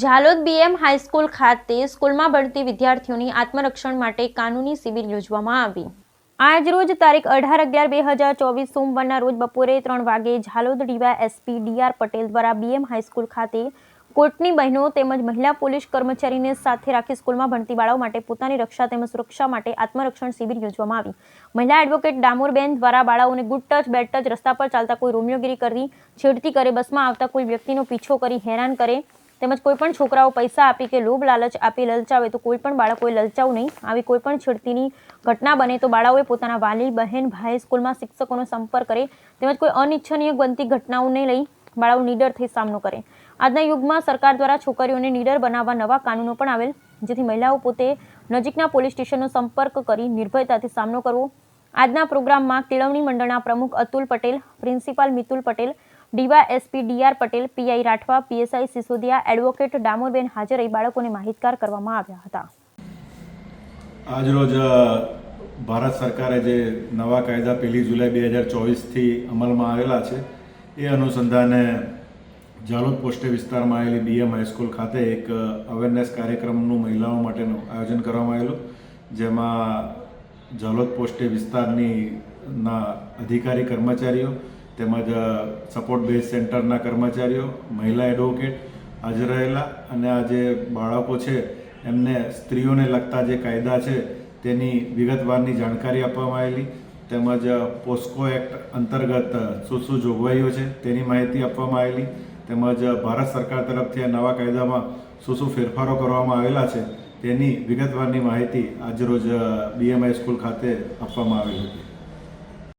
Jhalod BM high school ખાતે સ્કૂલમાં ભણતી વિદ્યાર્થીઓની આત્મરક્ષણ માટે કાનૂની શિબિર યોજવામાં આવી। આજરોજ તારીખ 18/11/2024 સોમવારના રોજ બપોરે 3 વાગે ઝાલોદ ડીવાયએસપી ડીઆર પટેલ દ્વારા બીએમ હાઈસ્કૂલ ખાતે કોર્ટની બહેનો તેમજ મહિલા પોલીસ કર્મચારીને સાથે રાખી સ્કૂલમાં ભણતી બાળાઓ માટે પોતાની રક્ષા તેમજ સુરક્ષા માટે આત્મરક્ષણ શિબિર યોજવામાં આવી। મહિલા એડવોકેટ ડામોરબેન દ્વારા બાળાઓને ગુડ ટચ બેડ ટચ, રસ્તા પર ચાલતા કોઈ રોમિયોગીરી કરી છેડતી કરે, બસમાં આવતા કોઈ વ્યક્તિનો પીછો કરી હેરાન કરે તેમજ કોઈપણ છોકરાઓ પૈસા આપી કે લોભ લાલચ આપી લલચાવે તો કોઈપણ બાળકોએ લલચાવું નહીં। આવી કોઈપણ છેડતીની ઘટના બને તો બાળાઓએ પોતાના વાલી, બહેન, ભાઈ, સ્કૂલમાં શિક્ષકોનો સંપર્ક કરે તેમજ કોઈ અનિચ્છનીય બનતી ઘટનાઓને લઈ બાળાઓ નીડર થઈ સામનો કરે। આજના યુગમાં સરકાર દ્વારા છોકરીઓને નીડર બનાવવા નવા કાનૂનો પણ આવેલ, જેથી મહિલાઓ પોતે નજીકના પોલીસ સ્ટેશનનો સંપર્ક કરી નિર્ભયતાથી સામનો કરવો। આજના પ્રોગ્રામમાં કેળવણી મંડળના પ્રમુખ Atul Patel, principal Mitul Patel, DYSP DR Patel, PI Rathwa, PSI Sisodiya, advocate Damorben હાજર રહી બાળકોને માહિતગાર કરવામાં આવ્યા હતા। આજરોજ ભારત સરકારે જે નવા કાયદા 1 જુલાઈ 2024થી અમલમાં આવેલા છે એ અનુસંધાને ઝાલોદ પોસ્ટે વિસ્તારમાં આવેલી બીએમ હાઈસ્કૂલ ખાતે એક અવેરનેસ કાર્યક્રમનું મહિલાઓ માટેનું આયોજન કરવામાં આવેલું, જેમાં ઝાલોદ પોસ્ટે વિસ્તારના અધિકારી કર્મચારીઓ તેમજ સપોર્ટ બેઝ સેન્ટરના કર્મચારીઓ, મહિલા એડવોકેટ હાજર રહેલા અને આ જે બાળકો છે એમને સ્ત્રીઓને લગતા જે કાયદા છે તેની વિગતવારની જાણકારી આપવામાં આવેલી તેમજ પોસ્કો એક્ટ અંતર્ગત શું જોગવાઈઓ છે તેની માહિતી આપવામાં આવેલી તેમજ ભારત સરકાર તરફથી આ નવા કાયદામાં શું ફેરફારો કરવામાં આવેલા છે તેની વિગતવારની માહિતી આજરોજ બીએમ હાઈસ્કૂલ ખાતે આપવામાં આવેલી હતી।